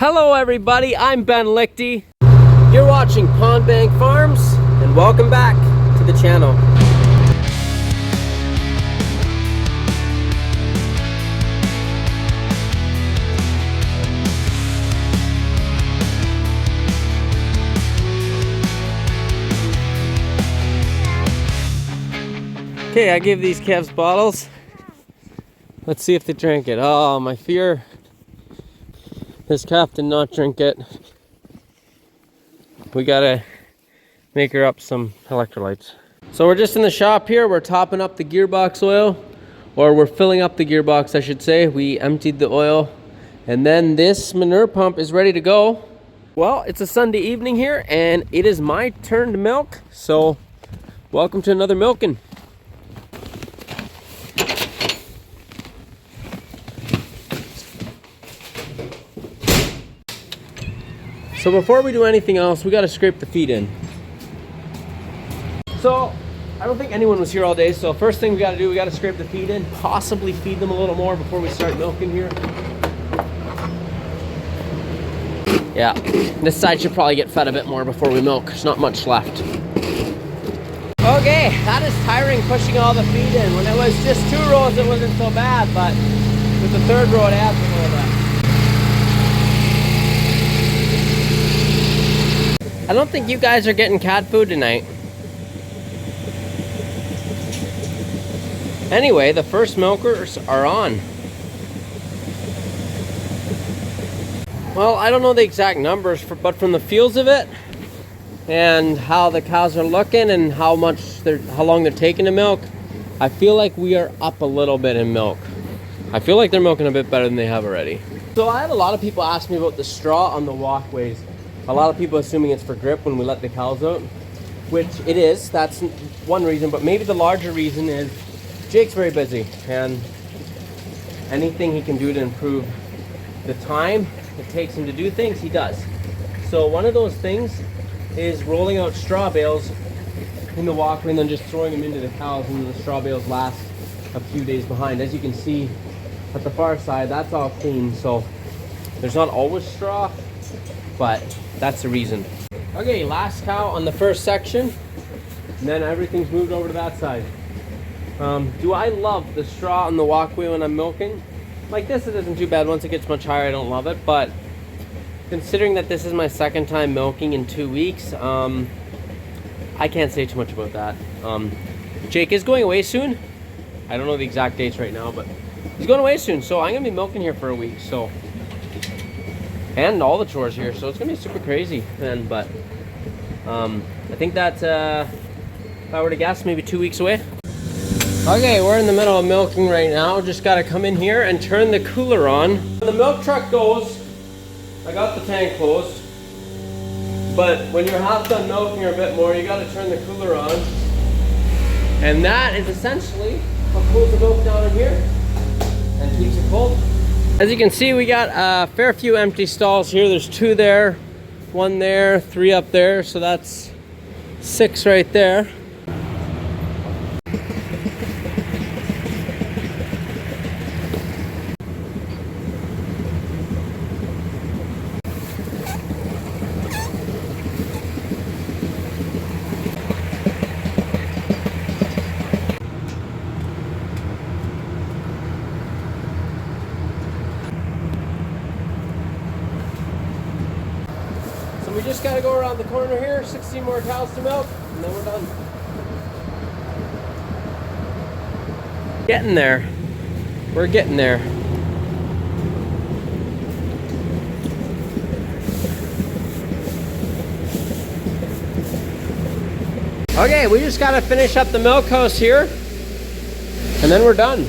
Hello everybody, I'm Ben Lichty. You're watching Pond Bank Farms, and welcome back to the channel. Okay, I give these calves bottles. Let's see if they drink it. Oh, my fear. This calf did not drink it. We gotta make her up some electrolytes. So we're just in the shop here. We're topping up the gearbox oil, or we're filling up the gearbox, I should say. We emptied the oil, and then this manure pump is ready to go. Well, it's a Sunday evening here, and it is my turn to milk. So welcome to another milking. So before we do anything else, we gotta scrape the feed in. So I don't think anyone was here all day, so first thing we gotta do, we gotta scrape the feed in, possibly feed them a little more before we start milking here. Yeah, this side should probably get fed a bit more before we milk. There's not much left. Okay, that is tiring, pushing all the feed in. When it was just 2 rows, it wasn't so bad, but with the 3rd row, it adds a little bit. I don't think you guys are getting cat food tonight. Anyway, the first milkers are on. Well, I don't know the exact numbers, but from the feels of it, and how the cows are looking, and how long they're taking to milk, I feel like we are up a little bit in milk. I feel like they're milking a bit better than they have already. So I had a lot of people ask me about the straw on the walkways. A lot of people assuming it's for grip when we let the cows out, which it is. That's one reason, but maybe the larger reason is Jake's very busy, and anything he can do to improve the time it takes him to do things, he does. So one of those things is rolling out straw bales in the walkway and then just throwing them into the cows, and the straw bales last a few days behind. As you can see at the far side, that's all clean, so there's not always straw, but that's the reason. Okay, last cow on the first section, and then everything's moved over to that side. Do I love the straw on the walkway when I'm milking? Like this, it isn't too bad. Once it gets much higher, I don't love it, but considering that this is my 2nd time milking in 2 weeks, I can't say too much about that. Jake is going away soon. I don't know the exact dates right now, but he's going away soon, so I'm gonna be milking here for a week. So, and all the chores here, so it's gonna be super crazy then. But I think that's if I were to guess, maybe 2 weeks away. Okay, we're in the middle of milking right now. Just gotta come in here and turn the cooler on. When the milk truck goes, I got the tank closed, but when you're half done milking or a bit more, you gotta turn the cooler on, and that is essentially what cools the milk down in here and keeps it cold. As you can see, we got a fair few empty stalls here. There's 2 there, 1 there, 3 up there, so that's 6 right there. We just gotta go around the corner here, 16 more cows to milk, and then we're done. Getting there. We're getting there. Okay, we just gotta finish up the milk house here, and then we're done.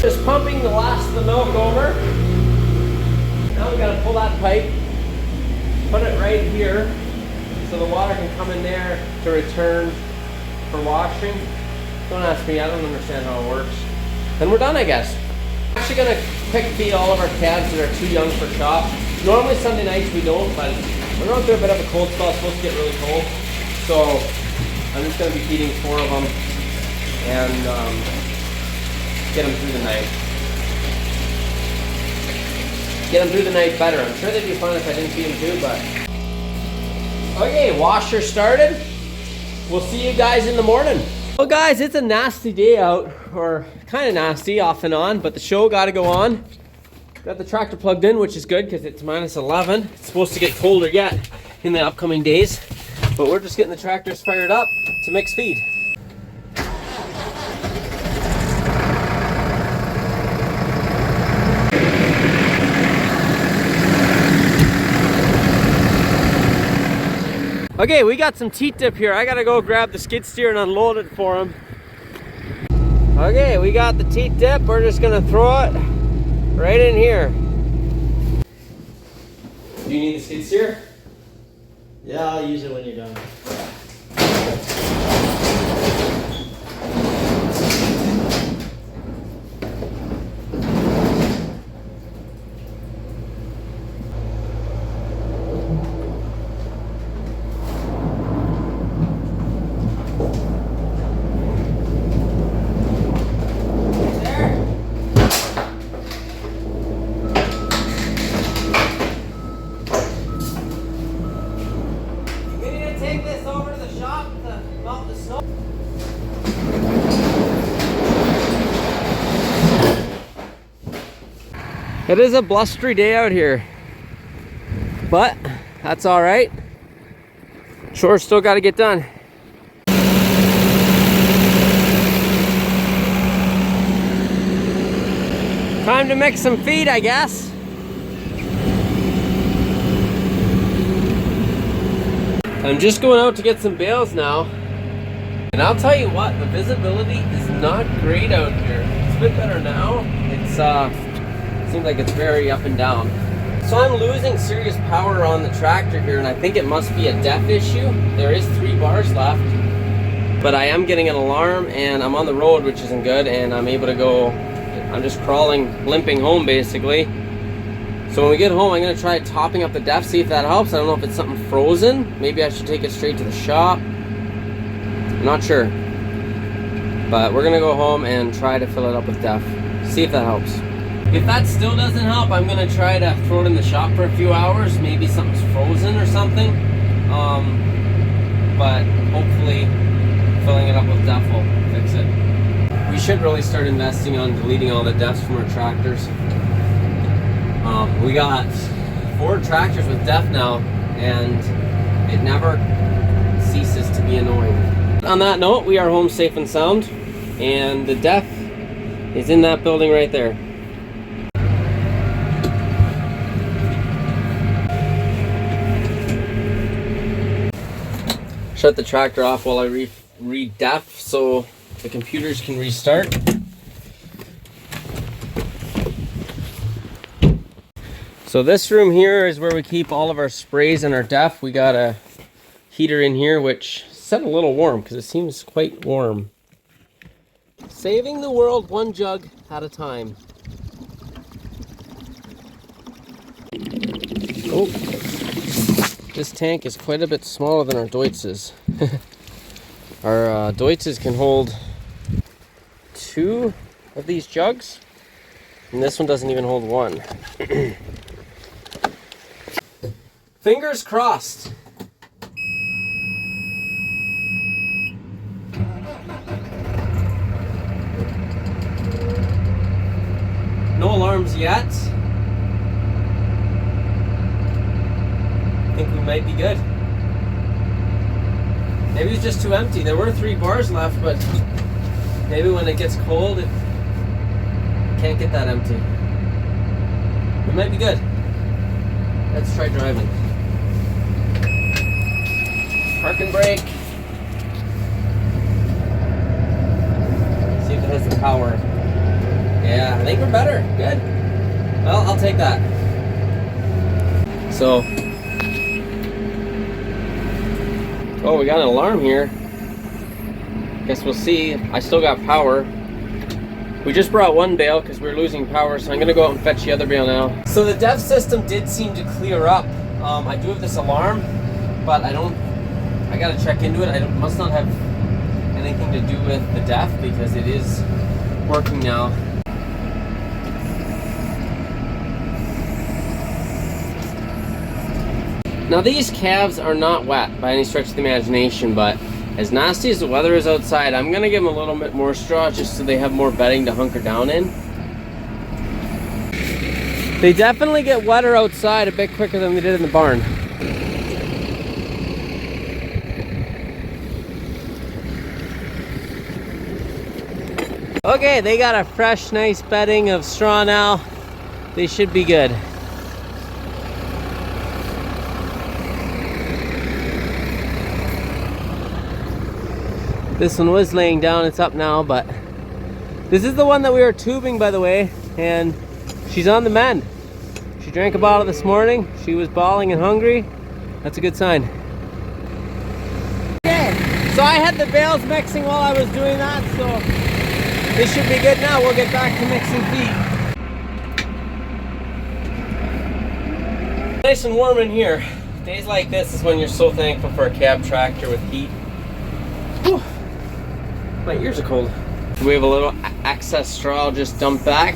Just pumping the last of the milk over. Now we gotta pull that pipe, put it right here, so the water can come in there to return for washing. Don't ask me, I don't understand how it works. Then we're done, I guess. I'm actually gonna pick feed all of our calves that are too young for chop. Normally Sunday nights we don't, but we're going through a bit of a cold spell. It's supposed to get really cold. So I'm just gonna be feeding 4 of them and get them through the night. get them through the night better. I'm sure they'd be fun if I didn't feed them too, but. Okay, washer started. We'll see you guys in the morning. Well guys, it's a nasty day out, or kind of nasty off and on, but the show got to go on. Got the tractor plugged in, which is good because it's -11. It's supposed to get colder yet in the upcoming days, but we're just getting the tractors fired up to mix feed. Okay, we got some teat dip here. I gotta go grab the skid steer and unload it for him. Okay, we got the teat dip. We're just gonna throw it right in here. Do you need the skid steer? Yeah, I'll use it when you're done. It is a blustery day out here, but that's all right. Chores still got to get done. Time to mix some feed, I guess. I'm just going out to get some bales now. And I'll tell you what, the visibility is not great out here. It's a bit better now. Seems like it's very up and down. So I'm losing serious power on the tractor here, and I think it must be a def issue. There is 3 bars left, but I am getting an alarm, and I'm on the road, which isn't good, and I'm able to go, I'm just crawling, limping home basically. So when we get home, I'm gonna try topping up the def, see if that helps. I don't know if it's something frozen. Maybe I should take it straight to the shop. I'm not sure. But we're gonna go home and try to fill it up with def. See if that helps. If that still doesn't help, I'm gonna try to throw it in the shop for a few hours. Maybe something's frozen or something. But hopefully filling it up with def will fix it. We should really start investing on deleting all the defs from our tractors. We got 4 tractors with def now, and it never ceases to be annoying. On that note, we are home safe and sound, and the def is in that building right there. Shut the tractor off while I read def so the computers can restart. So this room here is where we keep all of our sprays and our def. We got a heater in here which set a little warm because it seems quite warm. Saving the world one jug at a time. Oh. This tank is quite a bit smaller than our Deutz's. Our Deutz's can hold 2 of these jugs, and this one doesn't even hold 1. Fingers crossed. No alarms yet. I think we might be good. Maybe it's just too empty. There were 3 bars left, but maybe when it gets cold, it can't get that empty. We might be good. Let's try driving. Park and brake. See if it has the power. Yeah, I think we're better. Good. Well, I'll take that. So, oh, we got an alarm here. Guess we'll see. I still got power. We just brought 1 bale because we were losing power, so I'm gonna go out and fetch the other bale now. So the def system did seem to clear up. I do have this alarm, but I gotta check into it. Must not have anything to do with the def because it is working now. Now these calves are not wet by any stretch of the imagination, but as nasty as the weather is outside, I'm gonna give them a little bit more straw just so they have more bedding to hunker down in. They definitely get wetter outside a bit quicker than they did in the barn. Okay, they got a fresh, nice bedding of straw now. They should be good. This one was laying down, it's up now, but this is the one that we were tubing, by the way, and she's on the mend. She drank a bottle this morning. She was bawling and hungry. That's a good sign. Okay, so I had the bales mixing while I was doing that, so this should be good now. We'll get back to mixing feed. Nice and warm in here. Days like this is when you're so thankful for a cab tractor with heat. Whew. My ears are cold. We have a little excess straw just dumped back.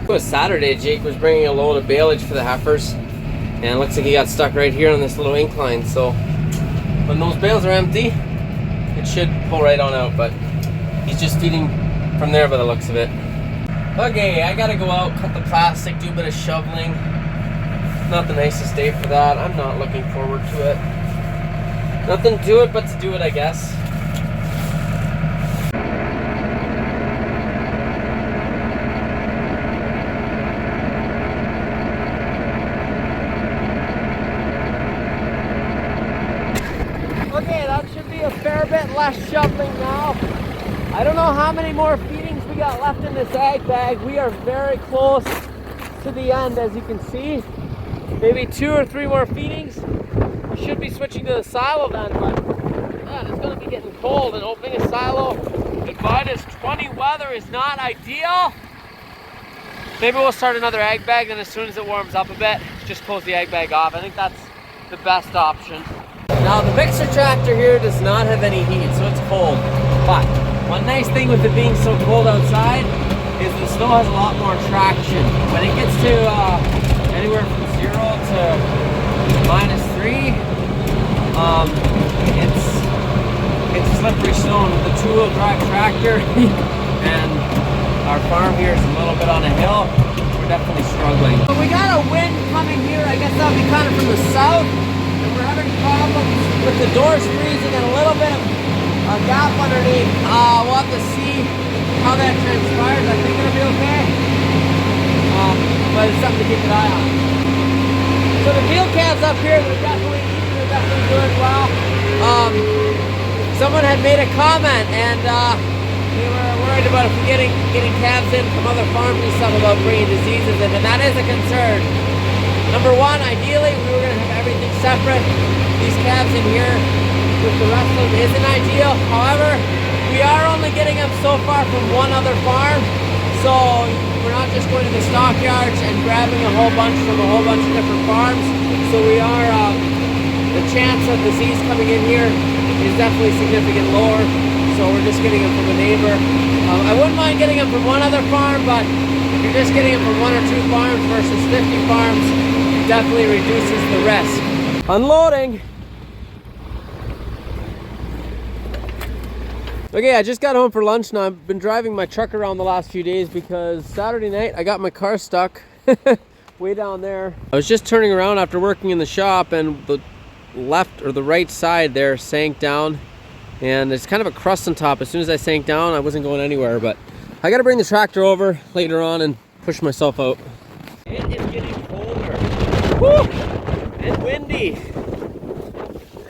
It was Saturday. Jake was bringing a load of baleage for the heifers, and it looks like he got stuck right here on this little incline. So when those bales are empty, it should pull right on out, but he's just feeding from there by the looks of it. Okay, I gotta go out, cut the plastic, do a bit of shoveling. Not the nicest day for that. I'm not looking forward to it. Nothing to it but to do it, I guess. Okay, that should be a fair bit less shoveling now. I don't know how many more feedings we got left in this ag bag. We are very close to the end, as you can see. Maybe 2 or 3 more feedings. We should be switching to the silo then, but man, it's gonna be getting cold, and opening a silo at -20 weather is not ideal. Maybe we'll start another ag bag, then as soon as it warms up a bit, just close the ag bag off. I think that's the best option. Now the mixer tractor here does not have any heat, so it's cold. But one nice thing with it being so cold outside is the snow has a lot more traction. When it gets to anywhere from 0 to -3, it's slippery snow with the 2-wheel drive tractor and our farm here is a little bit on a hill. We're definitely struggling. So we got a wind coming here. I guess that'll be kind of from the south, and we're having problems with the doors freezing and a little bit of a gap underneath. We'll have to see how that transpires. I think it'll be okay, but it's something to keep an eye on. So the field calves up here, they're definitely doing well. Someone had made a comment, and they were worried about if we're getting calves in from other farms and stuff about bringing diseases in, and that is a concern. Number one, ideally, we were going to have everything separate. These calves in here with the rest of them isn't ideal. However, we are only getting them so far from one other farm, so we're not just going to the stockyards and grabbing a whole bunch from a whole bunch of different farms. So we are, the chance of disease coming in here is definitely significantly lower. So we're just getting them from a neighbor. I wouldn't mind getting them from one other farm, but if you're just getting them from 1 or 2 farms versus 50 farms, it definitely reduces the risk. Unloading. Okay, I just got home for lunch now. I've been driving my truck around the last few days because Saturday night I got my car stuck way down there. I was just turning around after working in the shop, and the left or the right side there sank down, and there's kind of a crust on top. As soon as I sank down, I wasn't going anywhere, but I got to bring the tractor over later on and push myself out. It is getting colder. Woo! And windy.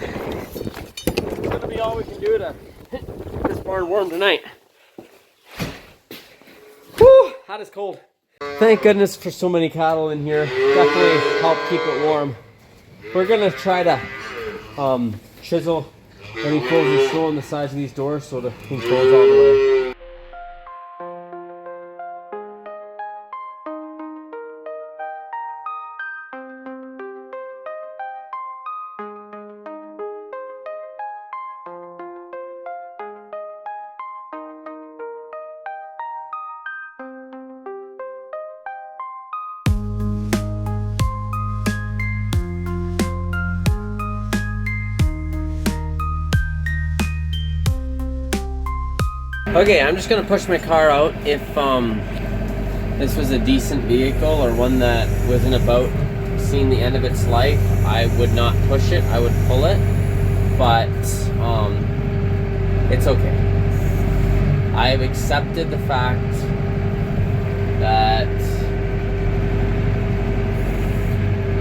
It's gonna be all we can do to get this barn warm tonight. Woo! Hot as cold. Thank goodness for so many cattle in here. Definitely help keep it warm. We're gonna try to chisel any frozen snow on the sides of these doors so the thing flows all the way. Okay, I'm just gonna push my car out. If this was a decent vehicle or one that wasn't about seeing the end of its life, I would not push it, I would pull it. But it's okay. I have accepted the fact that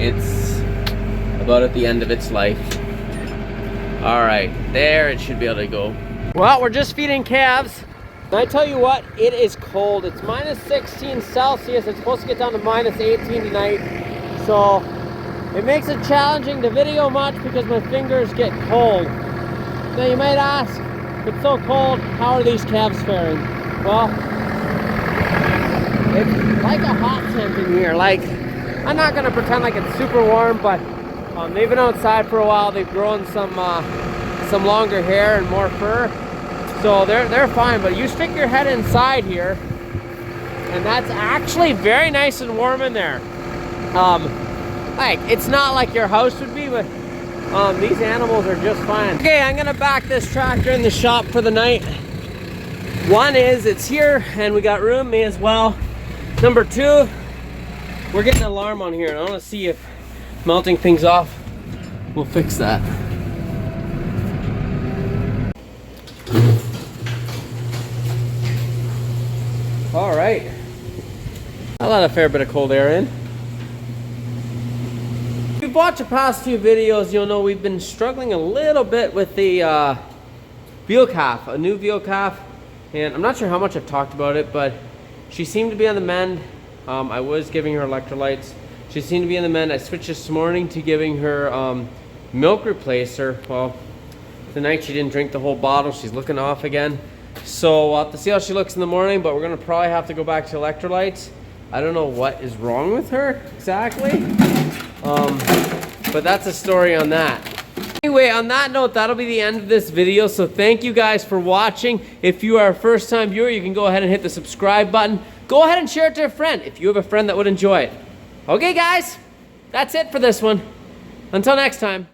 it's about at the end of its life. All right, there it should be able to go. Well, we're just feeding calves. And I tell you what, it is cold. It's minus 16 Celsius. It's supposed to get down to minus 18 tonight. So it makes it challenging to video much because my fingers get cold. Now you might ask, it's so cold, how are these calves faring? Well, it's like a hot tent in here. Like, I'm not gonna pretend like it's super warm, but they've been outside for a while. They've grown some longer hair and more fur, so they're fine. But you stick your head inside here, and that's actually very nice and warm in there. Like, it's not like your house would be, but these animals are just fine. Okay, I'm gonna back this tractor in the shop for the night. One is, it's here, and we got room, may as well. Number two, we're getting an alarm on here, and I wanna see if melting things off will fix that. All right, I let a fair bit of cold air in. If you've watched the past few videos, you'll know we've been struggling a little bit with the veal calf, a new veal calf, and I'm not sure how much I've talked about it, but she seemed to be on the mend. I was giving her electrolytes. She seemed to be on the mend. I switched this morning to giving her milk replacer. Well, tonight she didn't drink the whole bottle. She's looking off again. So we'll have to see how she looks in the morning, but we're gonna probably have to go back to electrolytes. I don't know what is wrong with her exactly. But that's a story on that. Anyway, on that note, that'll be the end of this video. So thank you guys for watching. If you are a first-time viewer, you can go ahead and hit the subscribe button. Go ahead and share it to a friend if you have a friend that would enjoy it. Okay, guys, that's it for this one. Until next time.